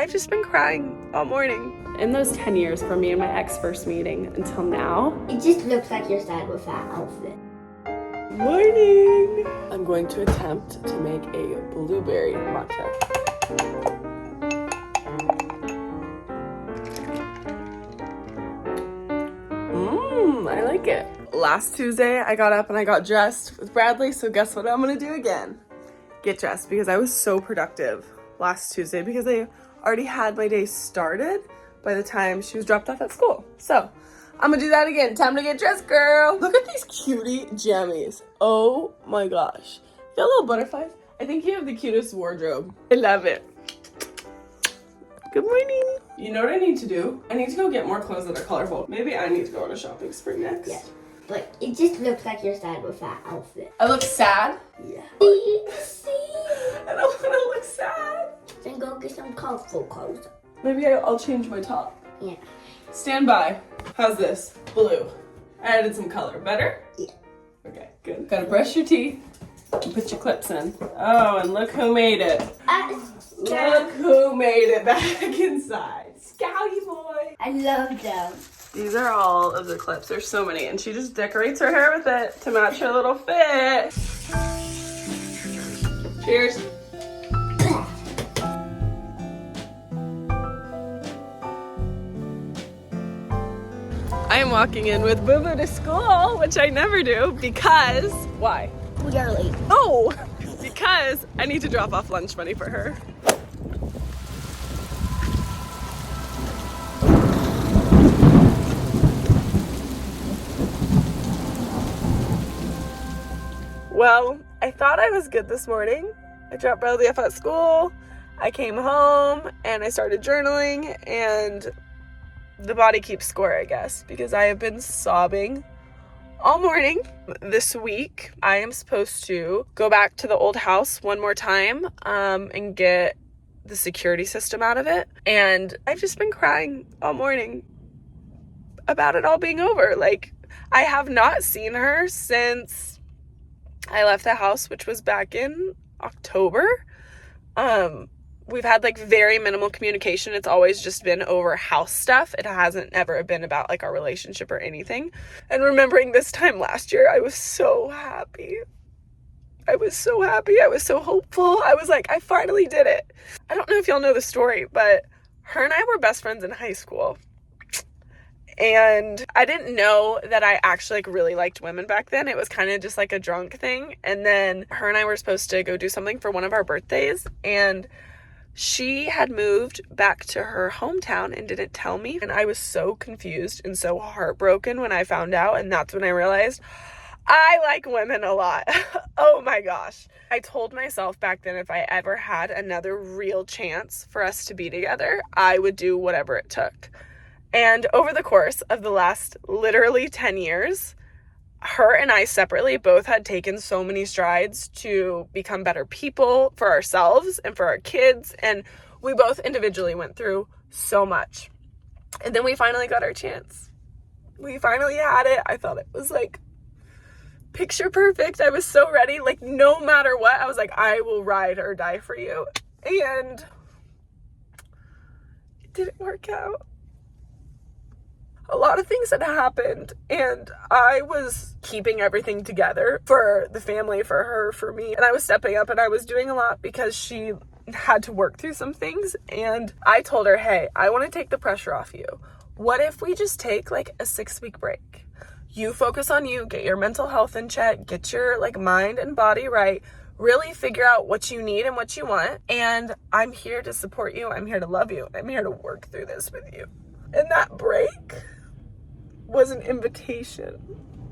I've just been crying all morning. In those 10 years from me and my ex first meeting until now. It just looks like you're sad with that outfit. Morning! I'm going to attempt to make a blueberry matcha. I like it. Last Tuesday, I got up and I got dressed with Bradley, so guess what I'm gonna do again? Get dressed, because I was so productive last Tuesday because I already had my day started by the time she was dropped off at school. So I'm gonna do that again. Time to get dressed, girl. Look at these cutie jammies. Oh my gosh. Got little butterflies. I think you have the cutest wardrobe. I love it. Good morning. You know what I need to do? I need to go get more clothes that are colorful. Maybe I need to go on a shopping spree next. Yeah, but it just looks like you're sad with that outfit. I look sad? Yeah. I don't want to look sad. Then go get some colorful clothes. Maybe I'll change my top. Yeah. Stand by. How's this? Blue. I added some color. Better? Yeah. Okay, good. Gotta brush your teeth and put your clips in. Oh, and look who made it. Look who made it back inside. Scouty boy. I love them. These are all of the clips. There's so many. And she just decorates her hair with it to match her little fit. Cheers. I am walking in with Boo Boo to school, which I never do because, why? We are late. Oh, because I need to drop off lunch money for her. Well, I thought I was good this morning. I dropped Bradley off at school. I came home and I started journaling, and the body keeps score, I guess, because I have been sobbing all morning. This week, I am supposed to go back to the old house one more time and get the security system out of it. And I've just been crying all morning about it all being over. Like, I have not seen her since I left the house, which was back in October. We've had like very minimal communication. It's always just been over house stuff. It hasn't ever been about like our relationship or anything. And remembering this time last year, I was so happy. I was so happy. I was so hopeful. I was like, I finally did it. I don't know if y'all know the story, but her and I were best friends in high school. And I didn't know that I actually like really liked women back then. It was kind of just like a drunk thing. And then her and I were supposed to go do something for one of our birthdays, and she had moved back to her hometown and didn't tell me. And I was so confused and so heartbroken when I found out. And that's when I realized I like women a lot. Oh my gosh. I told myself back then if I ever had another real chance for us to be together, I would do whatever it took. And over the course of the last literally 10 years, her and I separately both had taken so many strides to become better people for ourselves and for our kids. And we both individually went through so much. And then we finally got our chance. We finally had it. I thought it was like picture perfect. I was so ready. Like, no matter what, I was like, I will ride or die for you. And it didn't work out. A lot of things had happened, and I was keeping everything together for the family, for her, for me. And I was stepping up and I was doing a lot because she had to work through some things. And I told her, hey, I want to take the pressure off you. What if we just take like a 6-week break? You focus on you, get your mental health in check, get your like mind and body right, really figure out what you need and what you want. And I'm here to support you. I'm here to love you. I'm here to work through this with you. And that break was an invitation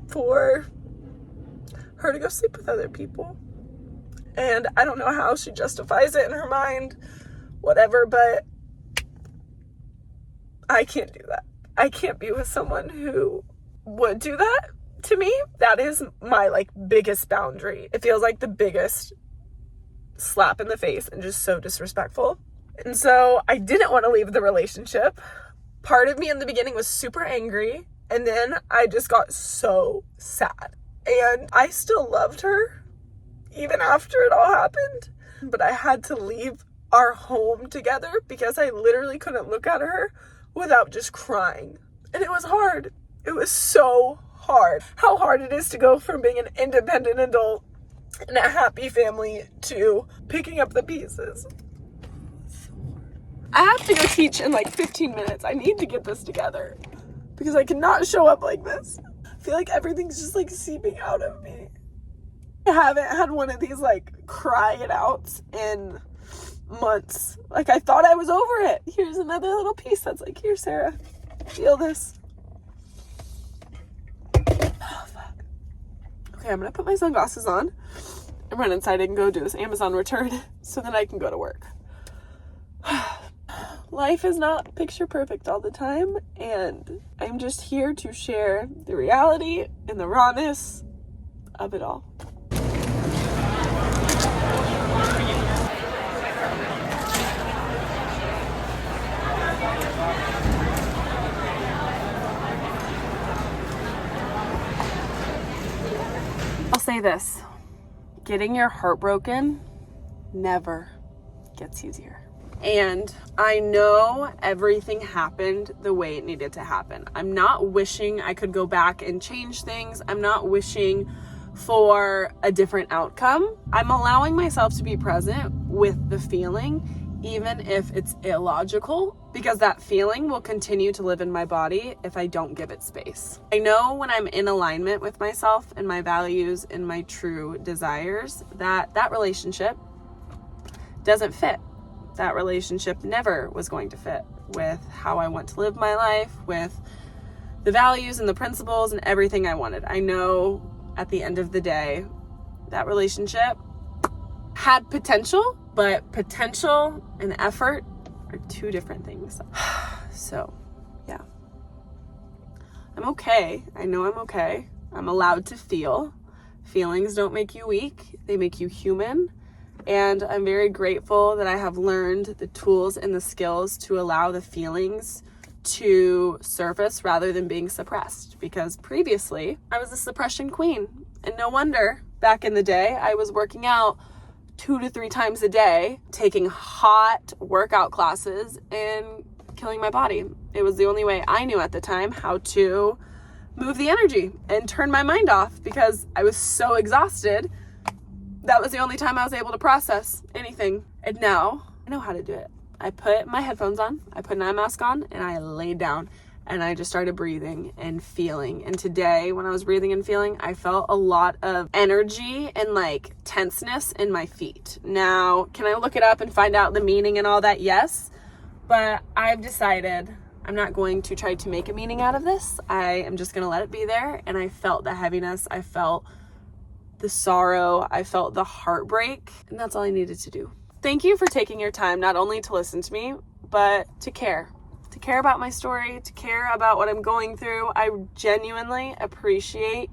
for her to go sleep with other people. And I don't know how she justifies it in her mind, whatever, but I can't do that. I can't be with someone who would do that to me. That is my like biggest boundary. It feels like the biggest slap in the face and just so disrespectful. And so I didn't want to leave the relationship. Part of me in the beginning was super angry. And then I just got so sad. And I still loved her, even after it all happened. But I had to leave our home together because I literally couldn't look at her without just crying. And it was hard. It was so hard. How hard it is to go from being an independent adult in a happy family to picking up the pieces. I have to go teach in like 15 minutes. I need to get this together because I cannot show up like this. I feel like everything's just like seeping out of me. I haven't had one of these like cry it outs in months. Like I thought I was over it. Here's another little piece that's like, here, Sarah, feel this. Oh, fuck. Okay, I'm gonna put my sunglasses on and run inside and go do this Amazon return so that I can go to work. Life is not picture perfect all the time, and I'm just here to share the reality and the rawness of it all. I'll say this, getting your heart broken never gets easier. And I know everything happened the way it needed to happen. I'm not wishing I could go back and change things. I'm not wishing for a different outcome. I'm allowing myself to be present with the feeling, even if it's illogical, because that feeling will continue to live in my body if I don't give it space. I know when I'm in alignment with myself and my values and my true desires, that relationship doesn't fit. That relationship never was going to fit with how I want to live my life, with the values and the principles and everything I wanted. I know at the end of the day, that relationship had potential, but potential and effort are two different things. So, yeah. I'm okay. I know I'm okay. I'm allowed to feel. Feelings don't make you weak. They make you human. And I'm very grateful that I have learned the tools and the skills to allow the feelings to surface rather than being suppressed. Because previously, I was a suppression queen. And no wonder back in the day, I was working out 2 to 3 times a day, taking hot workout classes and killing my body. It was the only way I knew at the time how to move the energy and turn my mind off because I was so exhausted. That was the only time I was able to process anything. And now I know how to do it. I put my headphones on, I put an eye mask on, and I laid down and I just started breathing and feeling. And today when I was breathing and feeling, I felt a lot of energy and like tenseness in my feet. Now, can I look it up and find out the meaning and all that? Yes. But I've decided I'm not going to try to make a meaning out of this. I am just going to let it be there. And I felt the heaviness. I felt the sorrow. I felt the heartbreak. And that's all I needed to do. Thank you for taking your time, not only to listen to me, but to care about my story, to care about what I'm going through. I genuinely appreciate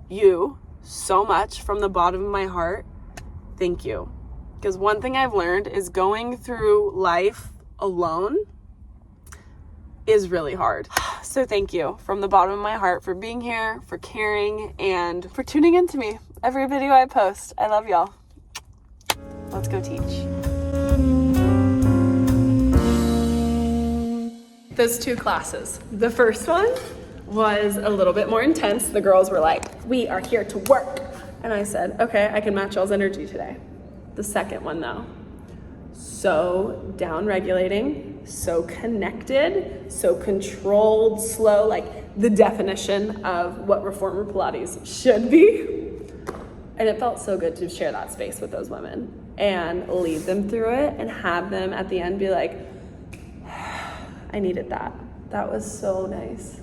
you so much from the bottom of my heart. Thank you. Because one thing I've learned is going through life alone is really hard. So thank you from the bottom of my heart for being here, for caring, and for tuning into me every video I post. I love y'all. Let's go teach. Those 2 classes. The first one was a little bit more intense. The girls were like, we are here to work. And I said, okay, I can match y'all's energy today. The second one though, so down-regulating, so connected, so controlled, slow, like the definition of what reformer Pilates should be. And it felt so good to share that space with those women and lead them through it and have them at the end be like, I needed that. That was so nice.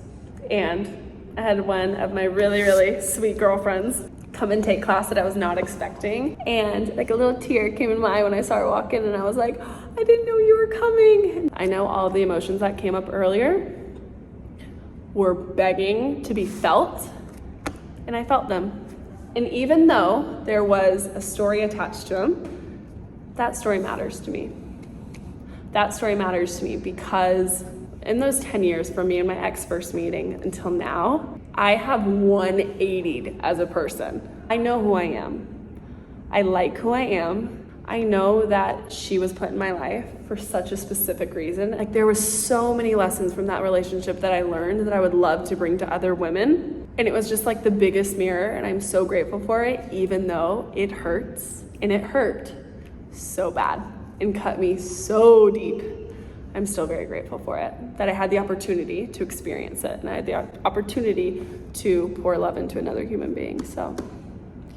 And I had one of my really, really sweet girlfriends come and take class that I was not expecting. And like a little tear came in my eye when I saw her walk in and I was like, I didn't know you were coming. I know all of the emotions that came up earlier were begging to be felt, and I felt them. And even though there was a story attached to them, that story matters to me. That story matters to me because in those 10 years from me and my ex first meeting until now, I have 180'd as a person. I know who I am. I like who I am. I know that she was put in my life for such a specific reason. Like, there was so many lessons from that relationship that I learned that I would love to bring to other women. And it was just like the biggest mirror, and I'm so grateful for it, even though it hurts. And it hurt so bad and cut me so deep. I'm still very grateful for it, that I had the opportunity to experience it, and I had the opportunity to pour love into another human being. So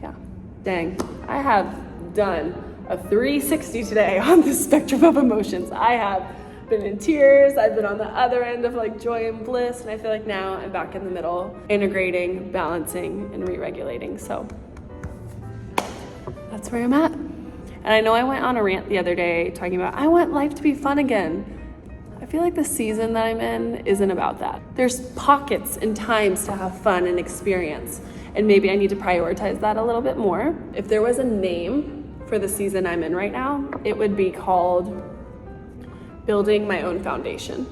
yeah, dang, I have done a 360 today on the spectrum of emotions. I have been in tears, I've been on the other end of like joy and bliss, and I feel like now I'm back in the middle, integrating, balancing, and re-regulating. So that's where I'm at. And I know I went on a rant the other day talking about I want life to be fun again. I feel like the season that I'm in isn't about that. There's pockets and times to have fun and experience, and maybe I need to prioritize that a little bit more. If there was a name for the season I'm in right now, it would be called building my own foundation.